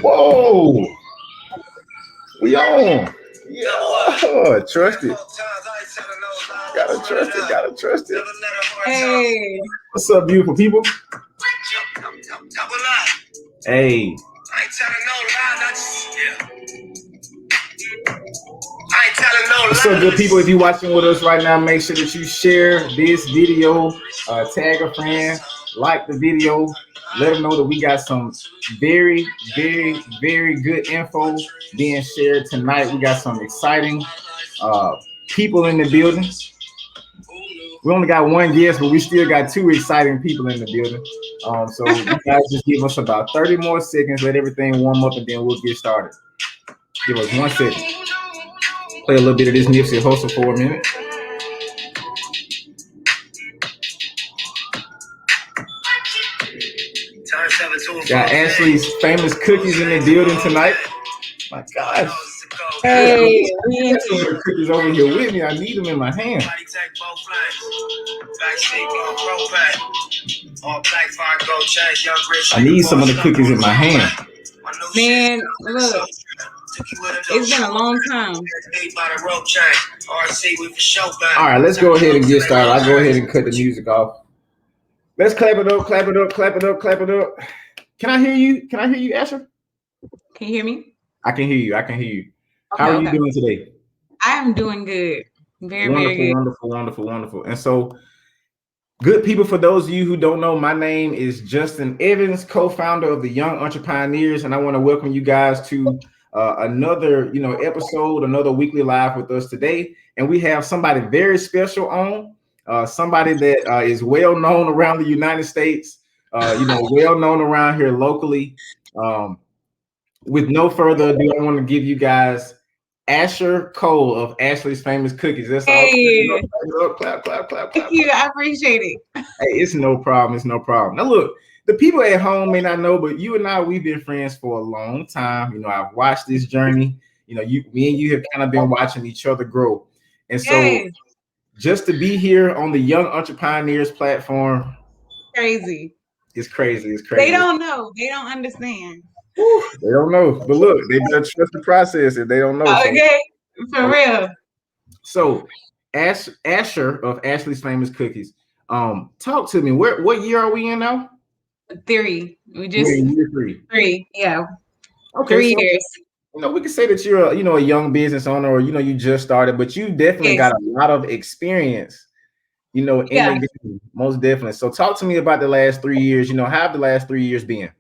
Whoa, we on. Yeah, trust it. Gotta trust it. Gotta trust it. Hey, What's up, beautiful people? Hey, what's up, good people? If you're watching with us right now, make sure that you share this video, tag a friend, like the video, let them know that we got some very, very, very good info being shared tonight. We got some exciting uh, people in the building. We only got one guest, but we still got two exciting people in the building. So you guys just give us about 30 more seconds, let everything warm up, and then we'll get started. Give us 1 second. Play a little bit of this Nipsey Hussle for a minute. Got Ashley's famous cookies in the building tonight. My gosh. hey, we in Some of here. the cookies over here with me. I need them in my hand. I need some of the cookies in my hand. Man, look, it's been a long time. All right, let's go ahead and get started. I'll go ahead and cut the music off. Let's clap it up, clap it up, clap it up, clap it up. Can I hear you? Can I hear you, Asher? Can you hear me? I can hear you. I can hear you. Okay, How are you okay. doing today? I am doing good. Very, very Wonderful, good. wonderful, wonderful, wonderful. And so, good people, for those of you who don't know, my name is Justin Evans, co-founder of the Young Entrepioneers, and I want to welcome you guys to another, episode, another weekly live with us today. And we have somebody very special on, somebody that is well known around the United States, well known around here locally. With no further ado, I want to give you guys Asherr Cole of Ashley's Famous Cookies. That's all. Hey, Clap, clap, clap, thank clap. you. I appreciate it. Hey, it's no problem. It's no problem. Now, look, the people at home may not know, but you and I, we've been friends for a long time. I've watched this journey. Me and you have kind of been watching each other grow. And so, Yes, just to be here on the Young Entrepioneers platform, crazy. it's crazy. It's They crazy. don't know. They don't understand. They don't know, but look, they better trust the process if they don't know. Okay, for real. So, Asherr of Ashley's Famous Cookies, talk to me. What year are we in now? Three. We We're just in year 3. three. Yeah, Okay, so 3 years. we can say that you're a young business owner, or you just started, but you definitely Yes. got a lot of experience, in Yeah. the game, most definitely. So talk to me about the last 3 years. How have the last 3 years been?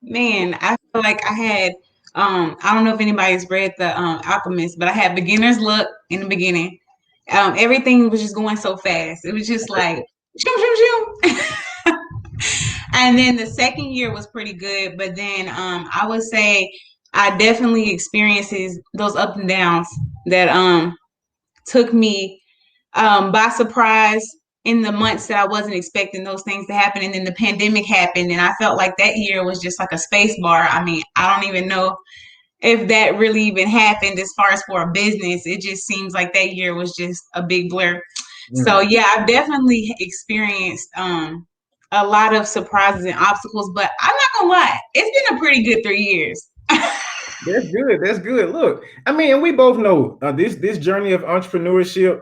Man, I feel like I had I don't know if anybody's read the Alchemist, but I had beginner's luck in the beginning. Everything was just going so fast. It was just like shoo, shoo, shoo. And then the second year was pretty good, but then I would say I definitely experiences those ups and downs that took me by surprise in the months that I wasn't expecting those things to happen. And then the pandemic happened, and I felt like that year was just like a space bar. I mean, I don't even know if that really even happened as far as for a business. It just seems like that year was just a big blur. So yeah, I've definitely experienced a lot of surprises and obstacles, but I'm not gonna lie, it's been a pretty good 3 years. That's good. That's good. Look, I mean, we both know this journey of entrepreneurship.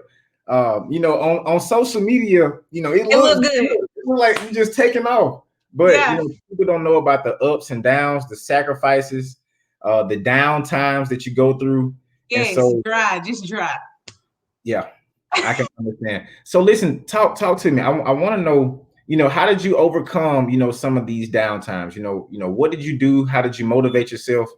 On social media, it It looks looked good. good. It looks like you're just taking off, but Yeah. people don't know about the ups and downs, the sacrifices, the down times that you go through, and Yes, so dry, just dry. yeah, I can understand. So listen, talk to me. I want to know, how did you overcome, some of these downtimes? What did you do? How did you motivate yourself?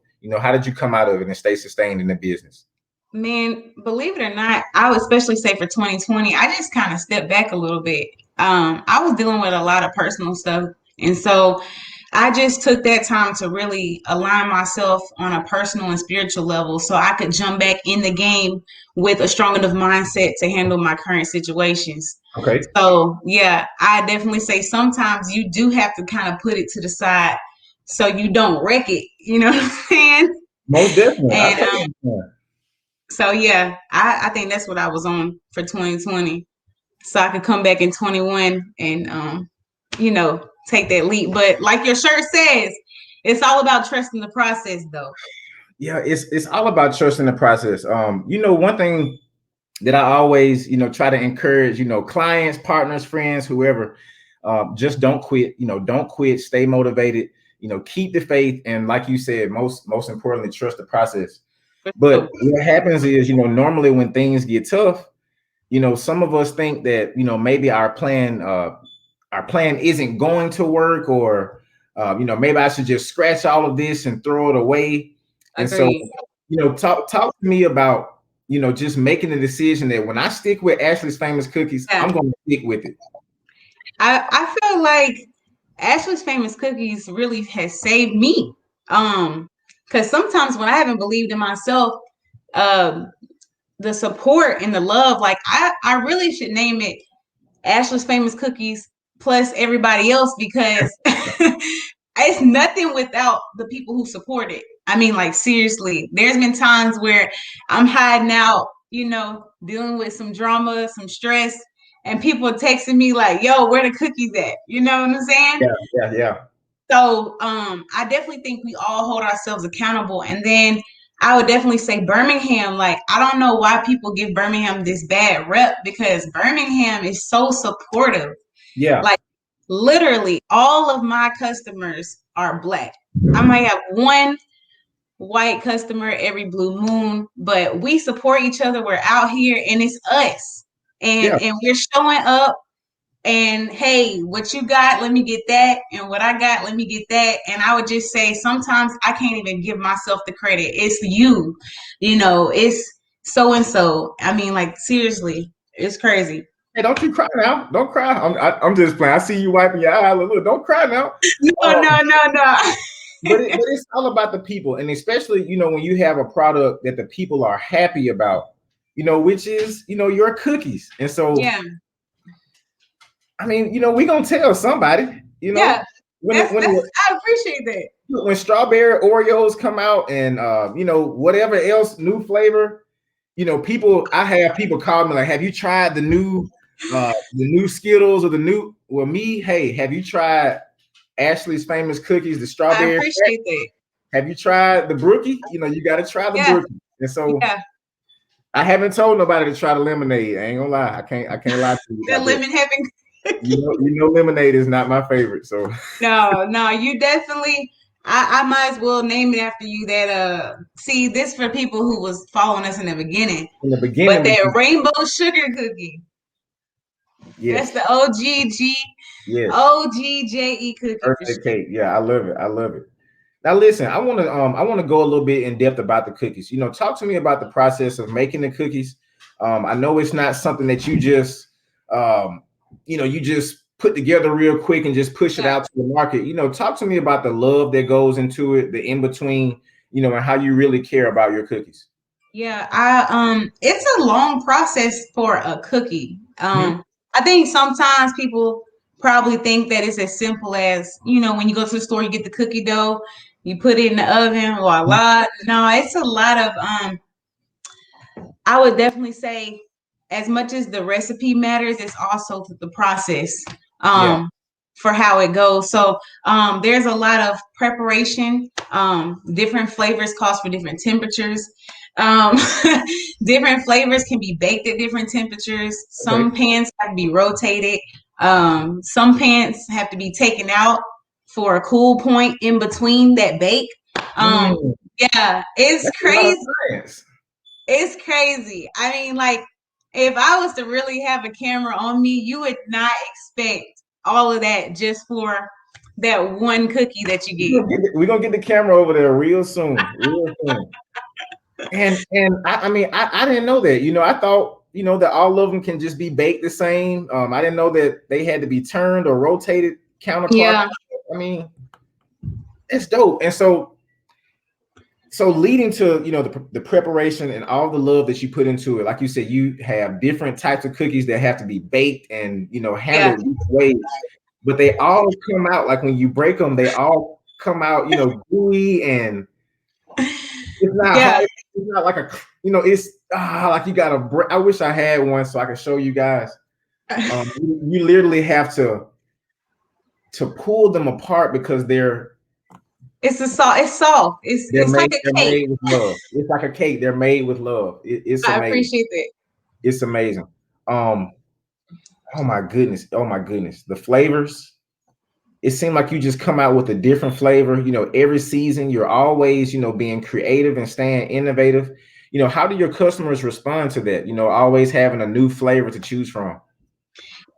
How did you come out of it and stay sustained in the business? Man, believe it or not, I would especially say for 2020, I just kind of stepped back a little bit. I was dealing with a lot of personal stuff. And so I just took that time to really align myself on a personal and spiritual level so I could jump back in the game with a strong enough mindset to handle my current situations. Okay. So, yeah, I definitely say sometimes you do have to kind of put it to the side so you don't wreck it. You know what I'm saying? Most definitely. I And totally understand. so yeah, I think that's what I was on for 2020. So I could come back in 21 and take that leap. But like your shirt says, it's all about trusting the process, though. Yeah, it's all about trusting the process. One thing that I always, try to encourage, clients, partners, friends, whoever, just don't quit. Don't quit. Stay motivated. Keep the faith, and like you said, most importantly, trust the process. But So, what happens is, normally when things get tough, some of us think that, maybe our plan isn't going to work, or maybe I should just scratch all of this and throw it away. And so, agreed. talk to me about, just making the decision that when I stick with Ashley's Famous Cookies, Yeah. I'm going to stick with it. I feel like Ashley's Famous Cookies really has saved me. Because sometimes when I haven't believed in myself, um, the support and the love, like I really should name it Ashley's Famous Cookies plus everybody else, because it's nothing without the people who support it. I mean, like, seriously, there's been times where I'm hiding out, dealing with some drama, some stress, and people texting me like, yo, where the cookies at? You know what I'm saying? Yeah, yeah, yeah. So I definitely think we all hold ourselves accountable. And then I would definitely say Birmingham, like, I don't know why people give Birmingham this bad rep, because Birmingham is so supportive. Yeah. Like, literally all of my customers are Black. I might have one white customer every blue moon, but we support each other. We're out here and it's us. Yeah. And we're showing up, and hey, what you got, let me get that. And what I got, let me get that. And I would just say sometimes I can't even give myself the credit. It's you, it's so and so. I mean, like, seriously, it's crazy. Hey, don't you cry now. Don't cry. I'm just playing. I see you wiping your eye. Look, don't cry now. No, Um, no, no, no. but it's all about the people, and especially, when you have a product that the people are happy about, which is, your cookies. And so, Yeah, I mean, we gonna tell somebody, yeah. when it, That's when that's it, I appreciate that. when strawberry Oreos come out, and whatever else new flavor, people, I have people call me like, have you tried the new Skittles, or the new, well, me, hey, have you tried Ashley's Famous Cookies, the I strawberry? appreciate that. Have you tried the brookie? You got to try the Yeah, brookie. And so yeah. I haven't told nobody to try the lemonade. I ain't gonna lie. I can't lie to you That about that. lemon heaven. Lemonade is not my favorite. So No, no, you definitely. I might as well name it after you. That see, this for people who was following us in the beginning. in the But beginning, that rainbow sugar cookie, that's yes, the OGG yes, OGJE cookie for birthday sure. cake. Yeah, I love it. I love it. Now listen, I want to go a little bit in depth about the cookies. Talk to me about the process of making the cookies. I know it's not something that you just you just put together real quick and just push it Yeah. out to the market. Talk to me about the love that goes into it, the in between, and how you really care about your cookies. Yeah, it's a long process for a cookie. Mhm. I think sometimes people probably think that it's as simple as, when you go to the store, you get the cookie dough, you put it in the oven, voila. No, it's a lot of I would definitely say, as much as the recipe matters, it's also the process Yeah. um, for how it goes. So there's a lot of preparation. Different flavors calls for different temperatures. Um, different flavors can be baked at different temperatures. Okay. Some pans have to be rotated. Some pans have to be taken out for a cool point in between that bake. Um, Mm, yeah, it's that's a lot of crazy. science. It's crazy. I mean, like, if I was to really have a camera on me, you would not expect all of that just for that one cookie that you get. We're gonna get the camera over there real soon, real soon. And I mean, I didn't know that. I thought, that all of them can just be baked the same. I didn't know that they had to be turned or rotated counterclockwise. Yeah, I mean, it's dope. And so leading to, the preparation and all the love that you put into it, like you said, you have different types of cookies that have to be baked and, yeah, handled each way, but they all come out, like when you break them, they all come out, gooey, and it's not yeah. hard. It's not like it's like you got to. I wish I had one so I could show you guys. You literally have to pull them apart because they're It's a soft. It's soft. It's like They're a cake. made with love. It's like a cake. They're made with love. It's I amazing. appreciate that. It's amazing. Um, oh my goodness. Oh my goodness. The flavors. It seemed like you just come out with a different flavor. Every season you're always, being creative and staying innovative. How do your customers respond to that? Always having a new flavor to choose from.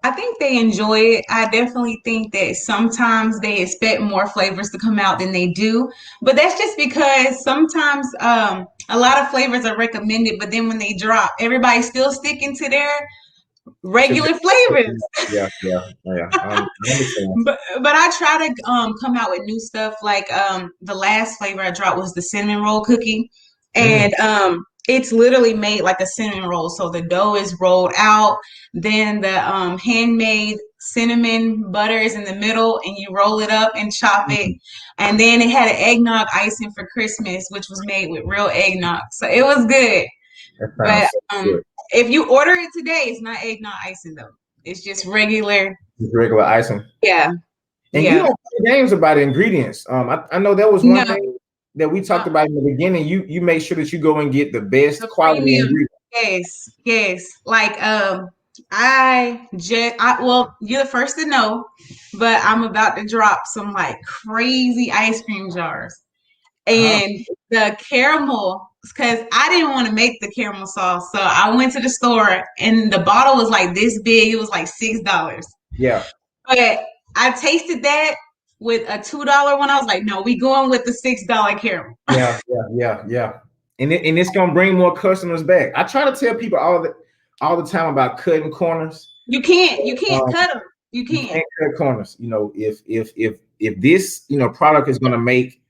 I think they enjoy it. I definitely think that sometimes they expect more flavors to come out than they do. But that's just because sometimes a lot of flavors are recommended, but then when they drop, everybody's still sticking to their To regular flavors. yeah, yeah, yeah. I understand. But I try to come out with new stuff. Like the last flavor I dropped was the cinnamon roll cookie, Mm, and it's literally made like a cinnamon roll. So the dough is rolled out, then the handmade cinnamon butter is in the middle, and you roll it up and chop it. mm. And then it had an eggnog icing for Christmas, which was made with real eggnog. So it was good. That But sounds so good. if you order it today, it's not eggnog icing though. It's just regular. Just regular icing. Yeah, And you yeah. don't play games about ingredients. I know that was one No, thing that we uh, talked about in the beginning. You make sure that you go and get the best the quality premium. ingredients. Yes, yes. Like well, you're the first to know, but I'm about to drop some like crazy ice cream jars. Uh-huh. And the caramel, because I didn't want to make the caramel sauce. So I went to the store and the bottle was like this big. It was like $6. Yeah, But I tasted that with a $2 one. I was like, no, we going with the $6 caramel. yeah. And it's gonna bring more customers back. I try to tell people all the time about cutting corners. You can't Um, cut them. You you can't. can't cut corners. If this product is gonna make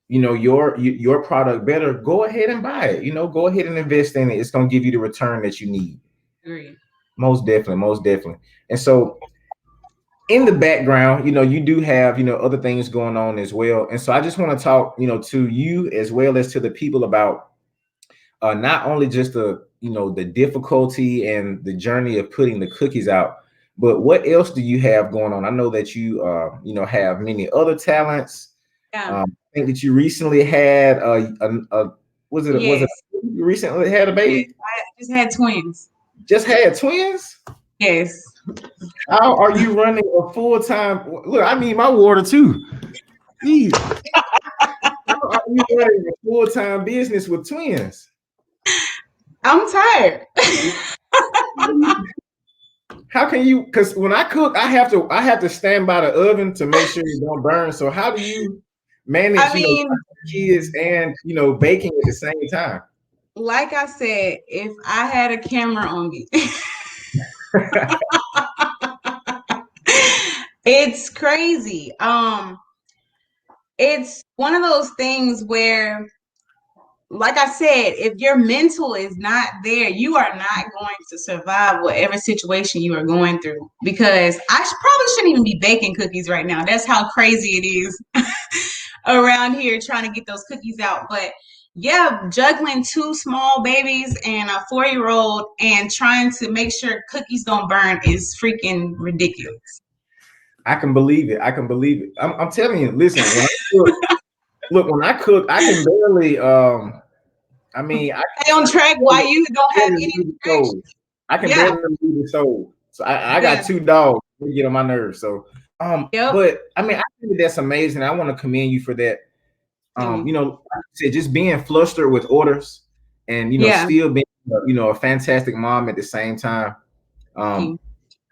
your product better, go ahead and buy it. Go ahead and invest in it. It's gonna give you the return that you need. Agree. Most definitely, most definitely. And so in the background, you do have, other things going on as well. And so I just want to talk, to you as well as to the people about not only just the difficulty and the journey of putting the cookies out, but what else do you have going on? I know that you, have many other talents. Yeah. I think that you recently had was it Yes. you recently had a Yes. baby? I just had twins. Just had twins? Yes. How are you running a full time? Look, I need my water too. Jeez, how are you running a full time business with twins? I'm tired. How can you? Because when I cook, I have to stand by the oven to make sure it don't burn. So how do you I manage, mean, kids and baking at the same time? like I said, if I had a camera on me, it's crazy. It's one of those things where, like I said, if your mental is not there, you are not going to survive whatever situation you are going through. Because probably shouldn't even be baking cookies right now. That's how crazy it is around here trying to get those cookies out. But yeah, juggling two small babies and a 4-year-old and trying to make sure cookies don't burn is freaking ridiculous. I can believe it. I can believe it. I'm telling you. Listen, when I cook, I can barely. I mean, Stay on track while you don't have barely any leave the distractions. stove. I can Yeah, barely leave the stove. So I got yeah, two dogs. They get on my nerves. So yep. but I mean, I think that's amazing. I want to commend you for that. Mm. Like I said, just being flustered with orders and Yeah, still being a fantastic mom at the same time. thank Um, you.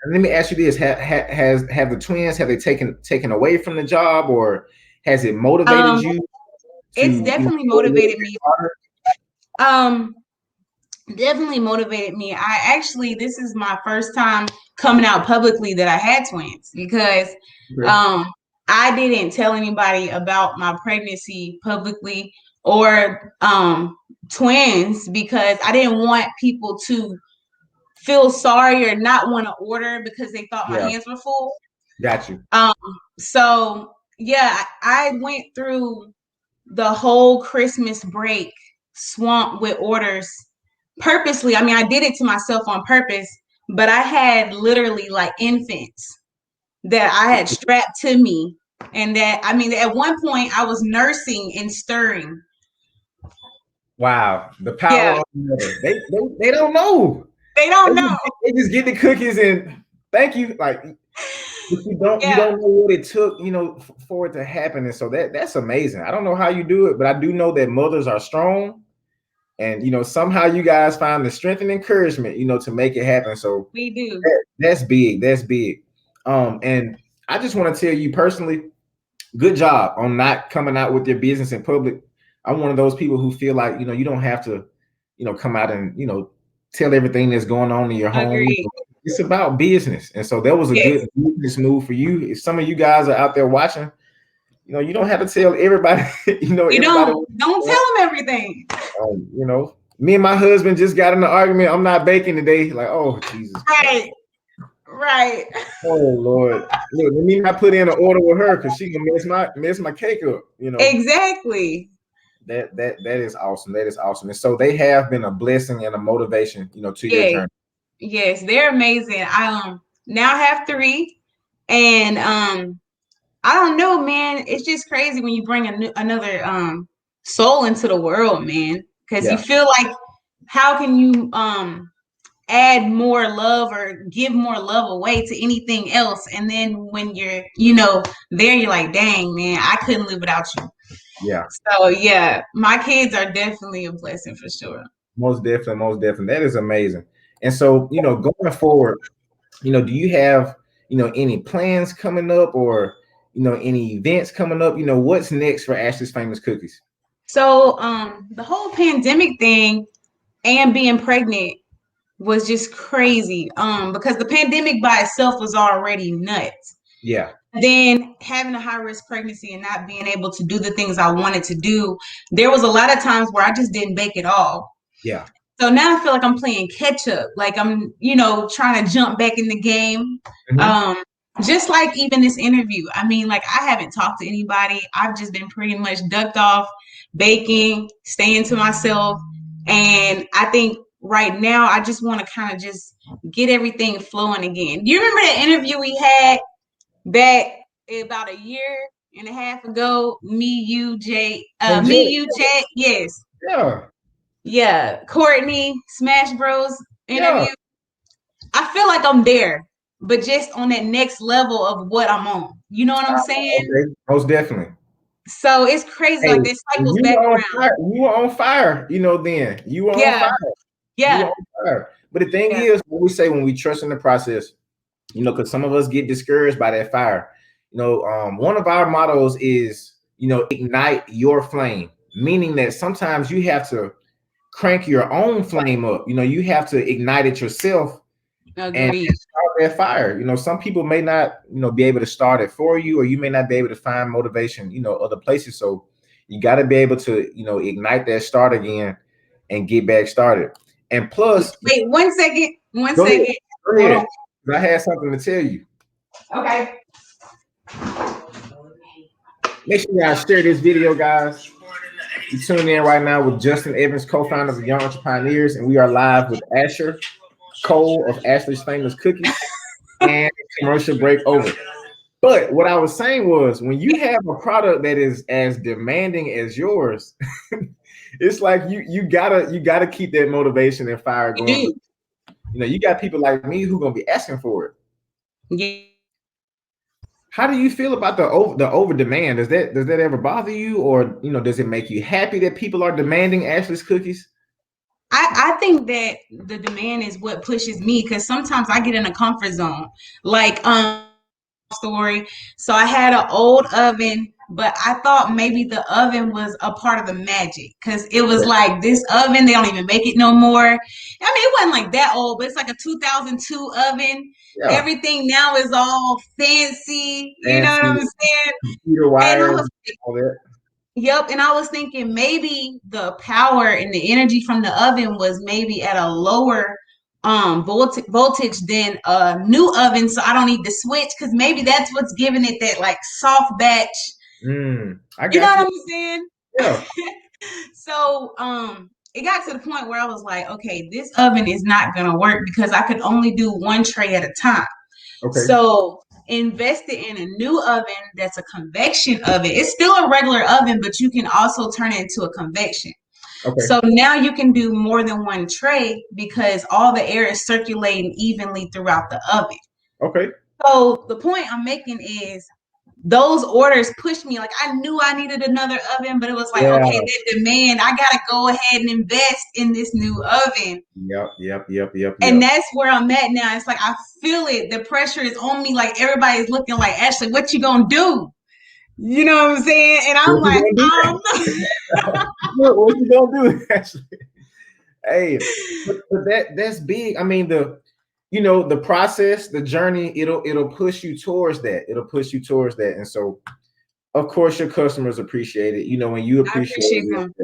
and let me ask you this: have the twins have they taken away from the job, or has it motivated Um, you to it's definitely go a little bit motivated me. harder? Um, definitely motivated me. This is my first time coming out publicly that I had twins because Okay. um I didn't tell anybody about my pregnancy publicly or twins because I didn't want people to feel sorry or not want to order because they thought my Yeah, hands were full. got you. Um so yeah, I went through the whole Christmas break swamped with orders purposely. I mean, I did it to myself on purpose, but I had literally like infants that I had strapped to me. And that, I mean, at one point I was nursing and stirring. Wow, the power Yeah, of mother. They don't know. they They don't know. just, they just get the cookies and thank you. Like, but you Yeah, don't know what it took, for it to happen. And so that's amazing. I don't know how you do it, but I do know that mothers are strong, and somehow you guys find the strength and encouragement, to make it happen. So we do. that's big. That's big. And I just want to tell you personally, good job on not coming out with your business in public. I'm one of those people who feel like, you don't have to, come out and, tell everything that's going on in your home. Agreed. It's about business. And so that was a Yes. good business move for you. If some of you guys are out there watching, you don't have to tell everybody, You everybody. don't tell them everything. Me and my husband just got in an argument. I'm not baking today. Like, oh, Jesus Christ. Right. Right. Oh Lord. Look, let me not put in an order with her because she can mess my cake up. Exactly. That is awesome. That is awesome. And so they have been a blessing and a motivation, to your Yes. journey. Yes, they're amazing. I now have three, and I don't know, man. It's just crazy when you bring another soul into the world, man. Because you Yeah. feel like, how can you add more love or give more love away to anything else? And then when you're, there, you're like, dang, man, I couldn't live without you. Yeah. So yeah, my kids are definitely a blessing for sure. Most definitely. Most definitely. That is amazing. And so, going forward, do you have, any plans coming up or, any events coming up? What's next for Ashley's Famous Cookies? So the whole pandemic thing and being pregnant was just crazy. Because the pandemic by itself was already nuts. Yeah. Then having a high risk pregnancy and not being able to do the things I wanted to do, there was a lot of times where I just didn't bake at all. Yeah. So now I feel like I'm playing catch up. Like I'm, trying to jump back in the game. Mhm. Um, just like even this interview. I mean, like I haven't talked to anybody. I've just been pretty much ducked off, baking, staying to myself. And I think right now I just want to kind of just get everything flowing again. You remember the interview we had back about a year and a half ago? And Me, Jay, you, Jay, yes. yeah, Yeah, Courtney, Smash Bros yeah. interview. I feel like I'm there, but just on that next level of what I'm on. You know what I'm saying? Okay, most definitely. So it's crazy. Hey, Like this cycles you back were on around. fire. You were on fire. Then you were on Yeah, fire. You were yeah, on fire. But the thing yeah. is, what we say when we trust in the process, because some of us get discouraged by that fire. One of our mottos is, ignite your flame, meaning that sometimes you have to crank your own flame up. You have to ignite it yourself and Agreed. start that fire. Some people may not, be able to start it for you, or you may not be able to find motivation, other places. So you got to be able to, ignite that start again and get back started. And plus, Wait, 1 second. One go ahead, second. go Hold ahead. on. I had something to tell you. Okay. Make sure you guys share this video, guys. You tuned in right now with Justin Evans, co-founder of the Young Entrepioneers, and we are live with Asherr Cole of Ashley's Famous Cookies. And commercial break over. But what I was saying was, when you have a product that is as demanding as yours, it's like you gotta keep that motivation and fire You going. do. You got people like me who gonna be asking for it. Yeah. How do you feel about the over demand? Does that ever bother you, or does it make you happy that people are demanding Ashley's cookies? I think that the demand is what pushes me because sometimes I get in a comfort zone. Like story. So I had an old oven, but I thought maybe the oven was a part of the magic because it was like this oven, they don't even make it no more. I mean, it wasn't like that old, but it's like a 2002 oven. Yeah, Everything now is all fancy. You know what fancy I'm saying? computer And I wires, was all that. Yep, and I was thinking maybe the power and the energy from the oven was maybe at a lower voltage than a new oven, so I don't need to switch because maybe that's what's giving it that like soft batch. I You know got what you. I'm saying? Yeah. So it got to the point where I was like, okay, this oven is not gonna work because I could only do one tray at a time. Okay. So invested in a new oven that's a convection oven. It's still a regular oven, but you can also turn it into a convection. Okay. So now you can do more than one tray because all the air is circulating evenly throughout the oven. Okay. So the point I'm making is those orders pushed me. Like I knew I needed another oven, but it was like, Yeah. okay, that demand, I gotta go ahead and invest in this new oven. And Yep. that's where I'm at now. It's like I feel it. The pressure is on me. Like everybody's looking like, Ashley, what you gonna do? You know what I'm saying? And I'm What you like, gonna do? What you gonna do? Actually, hey, but that's big. I mean, the process, the journey, it'll push you towards that. It'll push you towards that, and so of course your customers appreciate it. When you I appreciate appreciate it, them.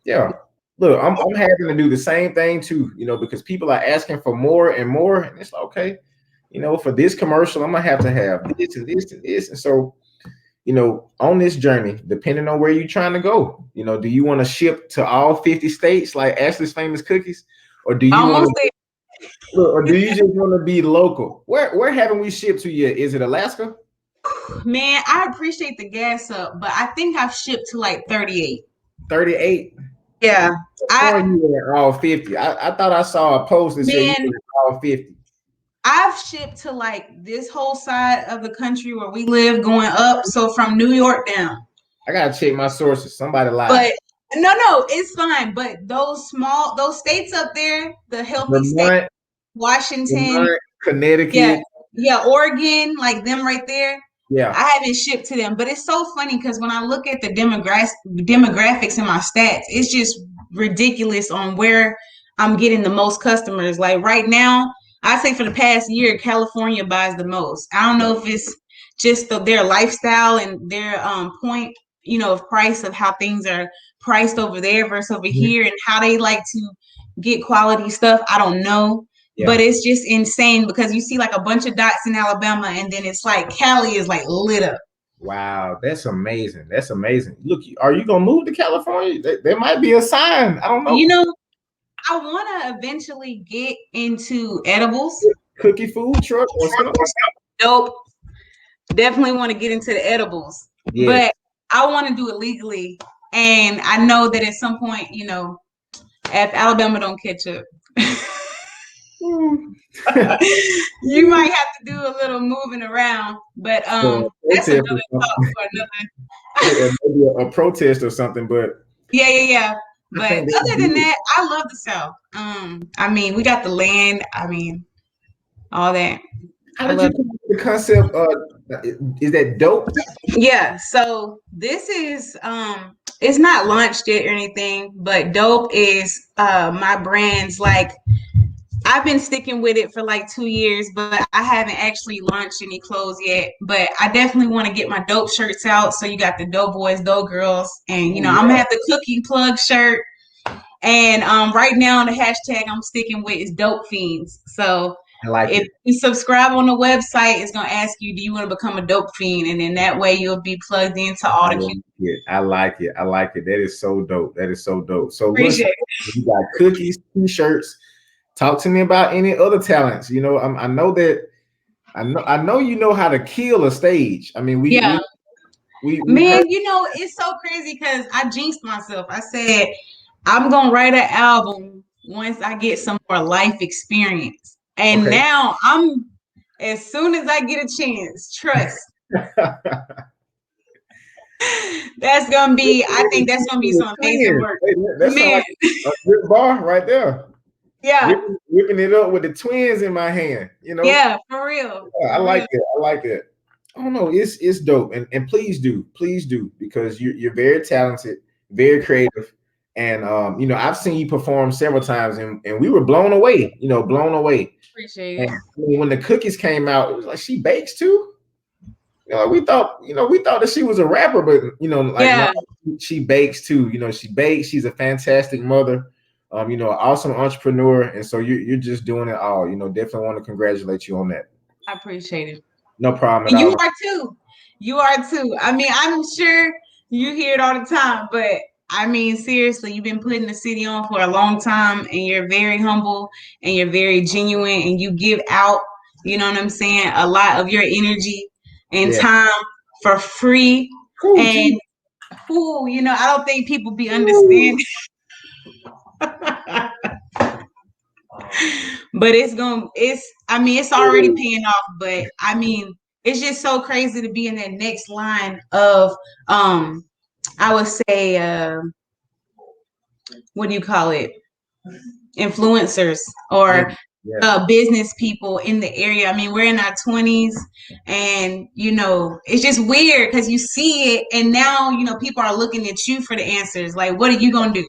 yeah. Look, I'm having to do the same thing too. Because people are asking for more and more, and it's like, okay, for this commercial, I'm gonna have to have this and this and this, and so on this journey, depending on where you're trying to go, do you want to ship to all 50 states like Ashley's Famous Cookies, or do you want Almost to, or do you just want to be local? Where haven't we shipped to yet? Is it Alaska? there. Man, I appreciate the gas up, but I think I've shipped to like 38. 38. Yeah. Or I you were at all 50? I thought I saw a post that said you man, were at all 50. I've shipped to like this whole side of the country where we live going up. So from New York down. I gotta check my sources. Somebody lied. But no, it's fine. But those states up there, the healthy states, Vermont, Washington, Vermont, yeah, Connecticut. yeah, Oregon, like them right there. Yeah. I haven't shipped to them, but it's so funny because when I look at the demographics in my stats, it's just ridiculous on where I'm getting the most customers. Like right now, I say for the past year, California buys the most. I don't know if it's just their lifestyle and their point, of price of how things are priced over there versus over Mhm. here and how they like to get quality stuff. I don't know. But Yeah. it's just insane because you see like a bunch of dots in Alabama, and then it's like Cali is like lit up. Wow, that's amazing. That's amazing. Look, are you gonna move to California? There might be a sign. I don't know. You know, I want to eventually get into edibles. Cookie food truck or something. Dope. Definitely want to get into the edibles, Yes. but I want to do it legally. And I know that at some point, if Alabama don't catch up, you might have to do a little moving around. But that's Protest or another talk something. for another. Maybe a protest or something, but Yeah. I But think that's other than good. that, I love the South. I mean, we got the land. I mean, all that. How I did you love. come up with the concept? Is that dope? Yeah. So this is it's not launched yet or anything, but Dope is my brand's like I've been sticking with it for like 2 years, but I haven't actually launched any clothes yet. But I definitely want to get my dope shirts out. So you got the dope boys, dope girls, and Oh I'm gonna yeah, have the cookie plug shirt. And right now the hashtag I'm sticking with is dope fiends. So I like if it. you subscribe on the website, it's gonna ask you, do you want to become a dope fiend? And then that way you'll be plugged into all I the like it. I like it. I like it. That is so dope. That is so dope. So listen, appreciate it. you got cookies, t-shirts. Talk to me about any other talents. I know that I know you know how to kill a stage. I mean, Yeah. we've heard. Man, it's so crazy because I jinxed myself. I said I'm gonna write an album once I get some more life experience. And Okay. now as soon as I get a chance, trust. I think that's gonna be With some amazing twins. work. Hey, that sounds Man, like a good bar right there. yeah, Whipping it up with the twins in my hand. yeah, for real. Yeah, I For like real. it. I like it. I don't know. It's dope, and please do because you're very talented, very creative, and I've seen you perform several times, and we were blown away. Blown away. Appreciate And it. I mean, when the cookies came out, it was like she bakes too. We thought that she was a rapper, but like no, Yeah, she bakes too. She bakes. She's a fantastic mother. An awesome entrepreneur, and so you're just doing it all. Definitely want to congratulate you on that. I appreciate it. No problem And at you all. are too. You are too. I mean, I'm sure you hear it all the time, but I mean, seriously, you've been putting the city on for a long time and you're very humble and you're very genuine and you give out You know what I'm saying? A lot of your energy and Yeah. time for free. Oh, And gee. who, I don't think people be Ooh. understanding. But I mean, it's already paying off, but I mean, it's just so crazy to be in that next line of um I would say what do you call it? Influencers Yeah. or Yeah. business people in the area. I mean, we're in our 20s, and it's just weird because you see it, and now people are looking at you for the answers. Like, what are you gonna do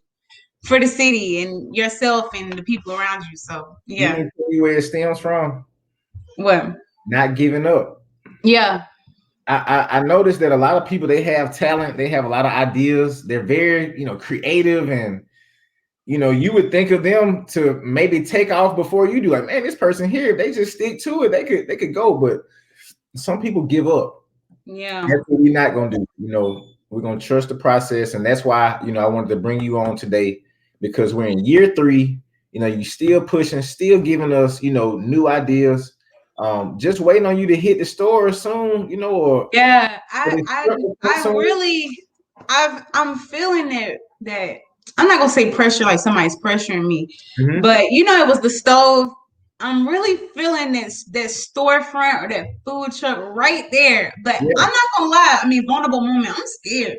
for the city and yourself and the people around you? So You yeah. mean tell you where it stems from? Well, Not giving up. yeah, I noticed that a lot of people, they have talent, they have a lot of ideas, they're very creative, and you would think of them to maybe take off before you do. Like, man, this person here, if they just stick to it, they could go. But some people give up. yeah, That's what we're not gonna do. We're gonna trust the process, and that's why I wanted to bring you on today, because we're in year 3. You still pushing, still giving us new ideas. Just waiting on you to hit the store soon, yeah. or the truck I soon. really, I'm feeling that I'm not gonna say pressure like somebody's pressuring me, Mhm. but it was the stove. I'm really feeling that storefront or that food truck right there. But Yeah, I'm not gonna lie. I mean, vulnerable moment. I'm scared.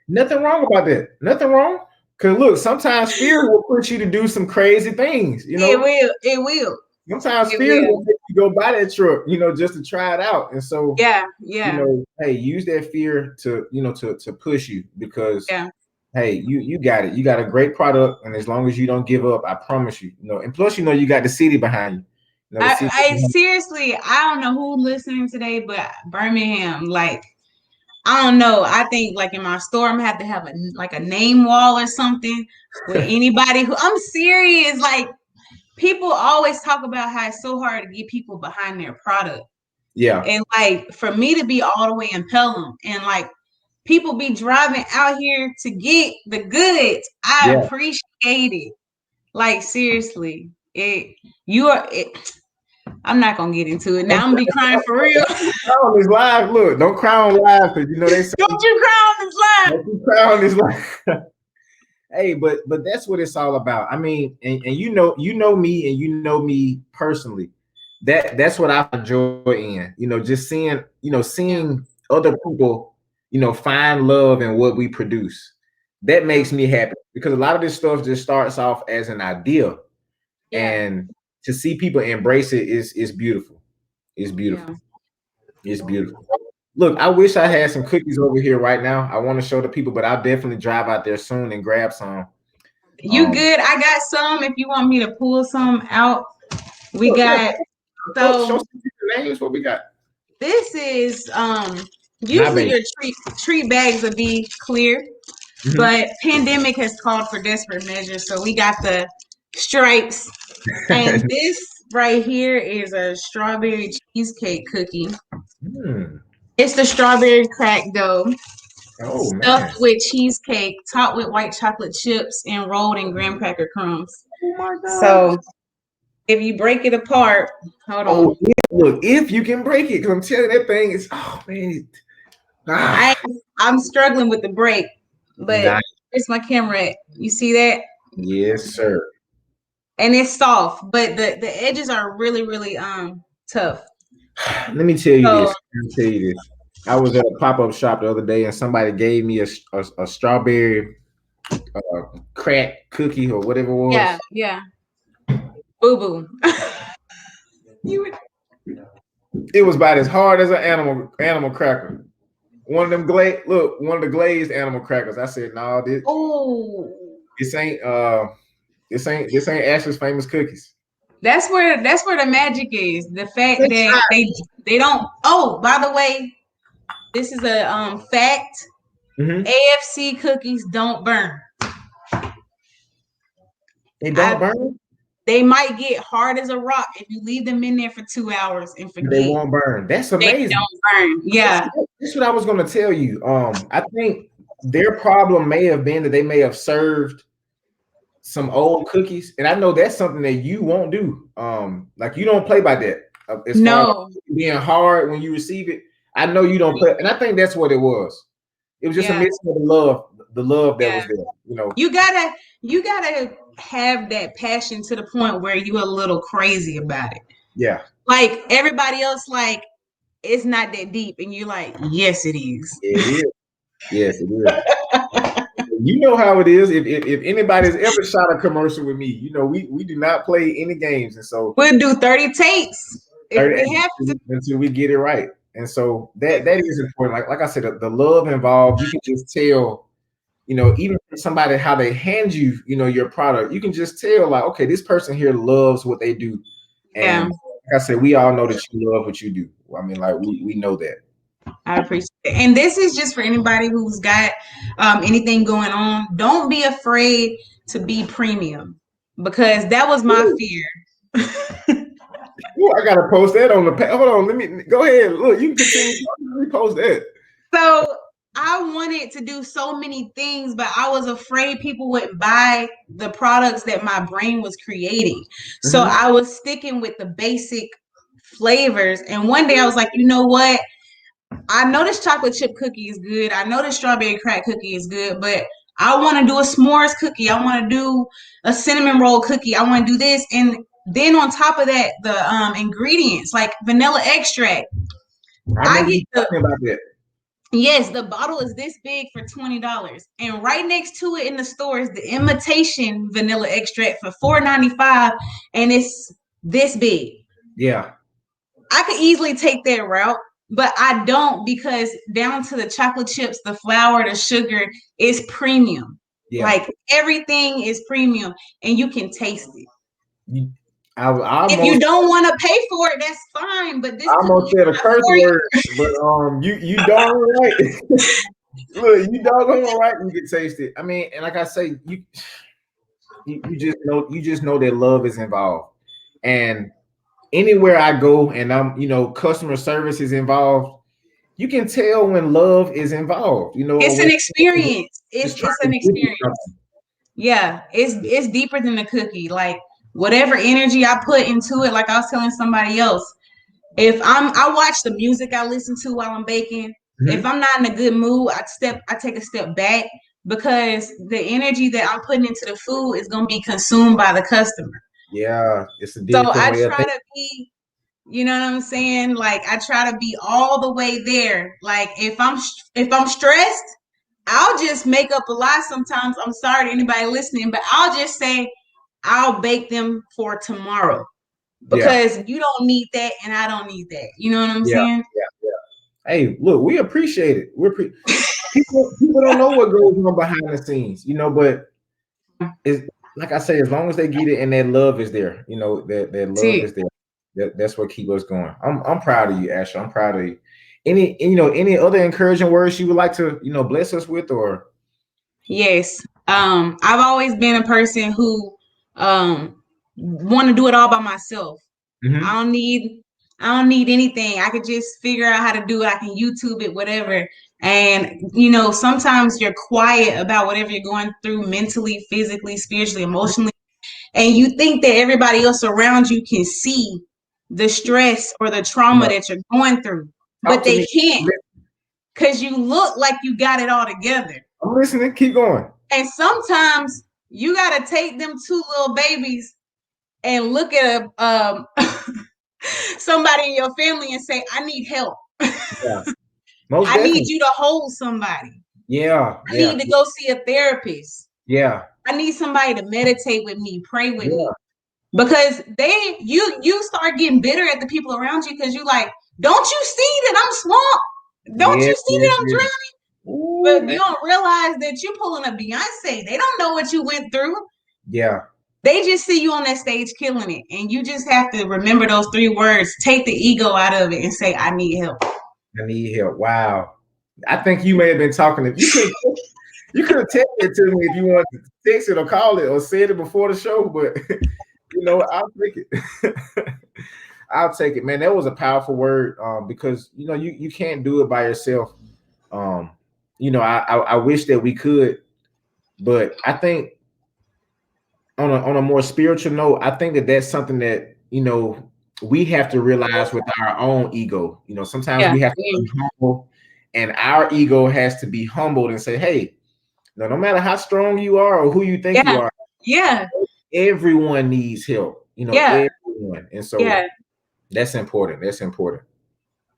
nothing wrong about that. Nothing wrong. Cause look, sometimes fear will push you to do some crazy things. It will. It will. Sometimes It fear will will. make you go buy that truck, just to try it out. And so, Yeah. Yeah. hey, use that fear to push you, because Yeah. hey, you got it. You got a great product, and as long as you don't give up, I promise you. And plus, you got the city behind you. The city. I seriously, I don't know who listening today, but Birmingham, like, I don't know. I think like in my store, I'm gonna have to have a name wall or something with anybody who I'm serious. Like, people always talk about how it's so hard to get people behind their product. Yeah, And like for me to be all the way in Pelham and like people be driving out here to get the goods, I yeah. appreciate it. Like seriously. You are it, I'm not gonna get into it. Now Don't I'm gonna be crying for real. cry on this live. Look, don't cry on live, because they say Don't you cry on this line. don't you cry on this live. Hey, but that's what it's all about. I mean, and me, and you know me personally. That's what I find joy in. Just Yeah, seeing other people, find love in what we produce. That yeah, makes me happy, because a lot of this stuff just starts off as an idea, yeah, and to see people embrace it is beautiful. It's yeah. beautiful. It's beautiful. Look, I wish I had some cookies over here right now. I want to show the people, but I'll definitely drive out there soon and grab some. You Um, good? I got some if you want me to pull some out. We Look, yeah, got show so some people names. What we got? this is My usually baby. your treat bags would be clear, Mhm. but pandemic has called for desperate measures. So we got the stripes. And this right here is a strawberry cheesecake cookie. Hmm. It's the strawberry crack dough, Oh stuffed man. with cheesecake, topped with white chocolate chips, and rolled in graham cracker crumbs. Oh my gosh. So if you break it apart, hold on. Oh, look, if you can break it, because I'm telling you, that thing is, oh man. I Ah, I'm struggling with the break, but nice. here's my camera at. You see that? Yes, sir. And it's soft, but the edges are really tough. Let me tell you So this. Let me tell you this. I was at a pop-up shop the other day, and somebody gave me a strawberry crack cookie or whatever it yeah, was. yeah. Boo boo. You It was about as hard as an animal cracker. One of the glazed animal crackers. I said, no, oh this ain't this ain't Asher's famous cookies. that's where the magic is. The fact They that they don't by the way, this is a fact. hmm AFC cookies don't burn. They don't I burn. They might get hard as a rock if you leave them in there for 2 hours and They forget. won't burn. That's They amazing. don't burn. Yeah. That's what I was going to tell you. I think their problem may have been that they may have served some old cookies, and I know that's something that you won't do. Like, you don't play by that. as far as No. being hard when you receive it. I know you don't put, and I think that's what it was. It was just a Yeah. mix of the love that Yeah. was there. You gotta have that passion to the point where you're a little crazy about it. Yeah, Like everybody else, like it's not that deep, and you're like, yes, it is. it is. Yes, it is. You know how it is. If anybody's ever shot a commercial with me, we do not play any games, and so We'll do 30 takes if 30 we have to. until we get it right. And so that is important. Like I said, the love involved, you can just tell, even from somebody how they hand you, your product, you can just tell like, okay, this person here loves what they do. And Yeah, like I said, we all know that you love what you do. I mean, like we know that. I appreciate it. And this is just for anybody who's got anything going on. Don't be afraid to be premium because that was my Ooh, fear. ooh, I gotta post that on the page. Hold on, let me go ahead. Look, you can continue. Let me post that. So I wanted to do so many things, but I was afraid people wouldn't buy the products that my brain was creating. So Mhm. I was sticking with the basic flavors. And one day I was like, you know what? I know this chocolate chip cookie is good. I know this strawberry crack cookie is good, but I want to do a s'mores cookie. I want to do a cinnamon roll cookie. I want to do this. And then on top of that, the ingredients like vanilla extract. I I remember get you the talking about that. Yes, the bottle is this big for $20. And right next to it in the store is the imitation vanilla extract for $4.95, and it's this big. Yeah, I could easily take that route, but I don't because down to the chocolate chips, the flour, the sugar is premium. yeah. Like everything is premium and you can taste it. You, I If you almost don't want to pay for it, that's fine, but this I cookie almost is said a not curse for you. word, but you darn right. Look, you doggone right. You can taste it. I mean, and like I say, you just know that love is involved, and anywhere I go, and I'm customer service is involved. You can tell when love is involved. Or It's when an someone experience. It's is trying it's to an give you experience. something. Yeah, it's deeper than the cookie. Like whatever energy I put into it, like I was telling somebody else, if I watch the music I listen to while I'm baking. If Mhm. I'm not in a good mood, I take a step back because the energy that I'm putting into the food is gonna be consumed by the customer. Yeah, it's a So different I way of try thinking. to be, you know what I'm saying? Like I try to be all the way there. Like if I'm stressed, I'll just make up a lie sometimes. I'm sorry to anybody listening, but I'll just say I'll bake them for tomorrow Yeah, because you don't need that and I don't need that. You know what I'm yeah, saying? yeah, yeah. Hey, look, we appreciate it. People don't know what goes on behind the scenes, but it's like I say, as long as they get it and that love is there, that That's love it. is there. That's what keep us going. I'm proud of you, Asher. I'm proud of you. Any other encouraging words you would like to bless us with, or Yes. I've always been a person who want to do it all by myself. I Mhm. don't need I don't need anything. I could just figure out how to do it. I can YouTube it, whatever. And sometimes you're quiet about whatever you're going through mentally, physically, spiritually, emotionally, and you think that everybody else around you can see the stress or the trauma No, that you're going through, talk but to they me. can't because you look like you got it all together. I'm listening. Keep going. And sometimes you got to take them two little babies and look at somebody in your family and say, I need help. Yeah, most I need definitely. you to hold somebody. Yeah, I yeah, need to go see a therapist. yeah, I need somebody to meditate with me, pray with me. yeah, Because you start getting bitter at the people around you because you like, don't you see that I'm swamped? Don't yeah, you see yeah, that I'm yeah. drowning? Ooh, But man. you don't realize that you're pulling a Beyonce. They don't know what you went through. Yeah, They just see you on that stage killing it. And you just have to remember those three words, take the ego out of it and say, I need help. I need help. Wow. I think you may have been talking to you could have texted it to me if you wanted to text it or call it or said it before the show, but I'll take it. I'll take it, man. That was a powerful word, because you can't do it by yourself. Um, I wish that we could, but I think on a more spiritual note, I think that that's something that we have to realize with our own ego, sometimes Yeah. we have to be humble, and our ego has to be humbled and say, hey, no matter how strong you are or who you think you Yeah. are, Yeah. everyone needs help, Yeah. everyone. And so Yeah. that's important. That's important.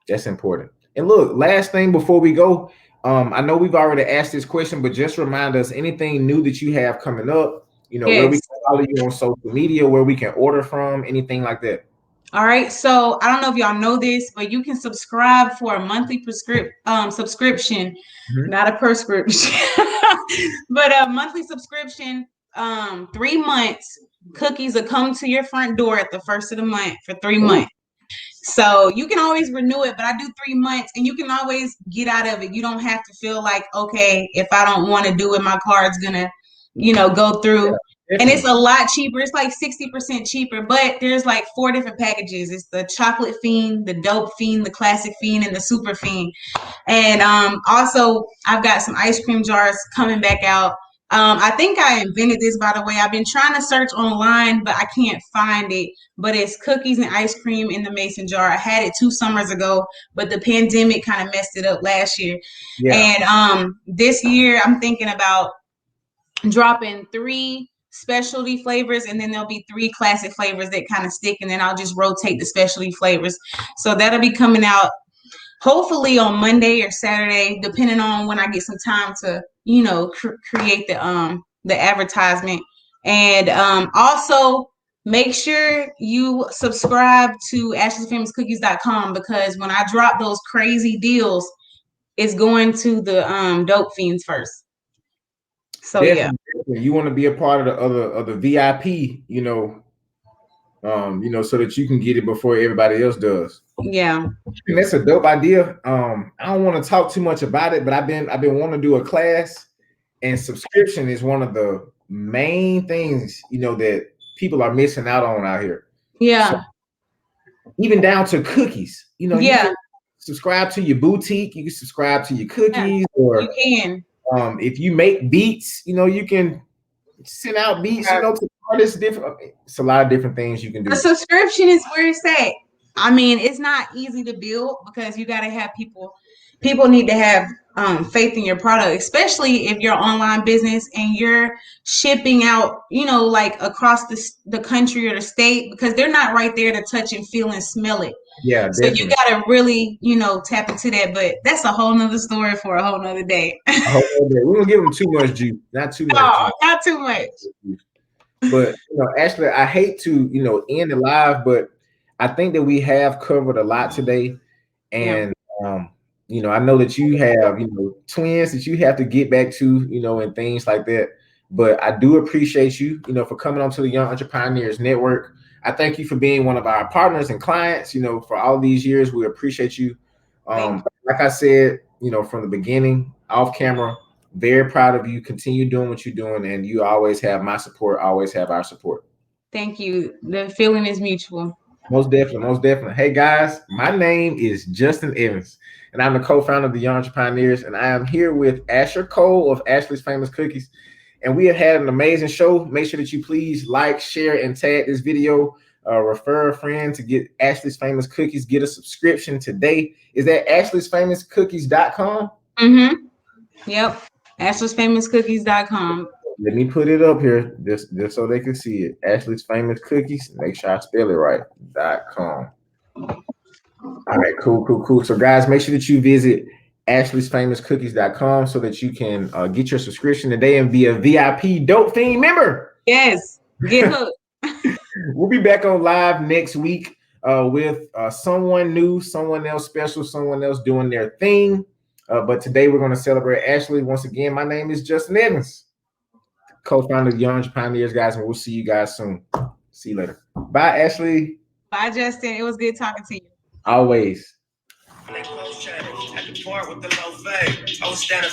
That's important. And look, last thing before we go, I know we've already asked this question, but just remind us anything new that you have coming up, where we Yes. can follow you on social media, where we can order from, anything like that. All right. So I don't know if y'all know this, but you can subscribe for a monthly subscription, Mhm. not a prescription, but a monthly subscription. 3 months, cookies will come to your front door at the first of the month for 3 months. So you can always renew it, but I do 3 months and you can always get out of it. You don't have to feel like, okay, if I don't want to do it, my card's gonna, go through. And it's Definitely. a lot cheaper. It's like 60% cheaper, but there's like 4 different packages. It's the chocolate fiend, the dope fiend, the classic fiend, and the super fiend. And also, I've got some ice cream jars coming back out. I think I invented this, by the way. I've been trying to search online, but I can't find it. But it's cookies and ice cream in the mason jar. I had it 2 summers ago, but the pandemic kind of messed it up last year. Yeah. And this year, I'm thinking about dropping 3 specialty flavors, and then there'll be 3 classic flavors that kind of stick, and then I'll just rotate the specialty flavors. So that'll be coming out hopefully on Monday or Saturday, depending on when I get some time to, create the advertisement. And also make sure you subscribe to Ashley'sFamousCookies.com, because when I drop those crazy deals, it's going to the dope fiends first. So yeah. Definitely, definitely. You want to be a part of the other of the VIP, so that you can get it before everybody else does. Yeah. And that's a dope idea. I don't want to talk too much about it, but I've been wanting to do a class, and subscription is one of the main things that people are missing out on out here. So Yeah. even down to cookies, you can Yeah. subscribe to your boutique, you can subscribe to your Yeah. cookies, You or can. if you make beats, you can send out beats, to artists. Different. It's a lot of different things you can The do. subscription is where it's at. I mean, it's not easy to build because you got to have people. People need to have faith in your product, especially if you're online business and you're shipping out, like across the country or the state, because they're not right there to touch and feel and smell it. Yeah, So you definitely. got to really, tap into that. But that's a whole nother story for a whole nother day. I hope that we don't give them too much juice, not too much No, juice. not too much. But Ashley, I hate to end the live, but I think that we have covered a lot today, Yeah. and I know that you have twins that you have to get back to, and things like that. But I do appreciate you, for coming onto the Young Entrepreneurs Network. I thank you for being one of our partners and clients. For all these years, we appreciate you. Thank Like I said, from the beginning, off camera, very proud of you. Continue doing what you're doing, and you always have my support. Always have our support. Thank you. The feeling is mutual. Most definitely, most definitely. Hey guys, my name is Justin Evans, and I'm the co-founder of the Young Entrepreneurs, and I am here with Asherr Cole of Ashley's Famous Cookies, and we have had an amazing show. Make sure that you please like, share, and tag this video. Refer a friend to get Ashley's Famous Cookies. Get a subscription today. Is that Ashley'sFamousCookies.com? Mm-hmm. Yep. Ashley'sFamousCookies.com. Let me put it up here just so they can see it. Ashley's Famous Cookies. Make sure I spell it right. .com. All right, cool, cool, cool. So, guys, make sure that you visit Ashley'sFamousCookies.com so that you can get your subscription today and be a VIP Dope Fiend member. Yes. Get hooked. We'll be back on live next week with someone new, someone else special, someone else doing their thing. But today we're going to celebrate Ashley. Once again, my name is Justin Evans, co-founder of Young Entrepioneers, guys, and we'll see you guys soon. See you later. Bye, Ashley. Bye, Justin. It was good talking to you. Always.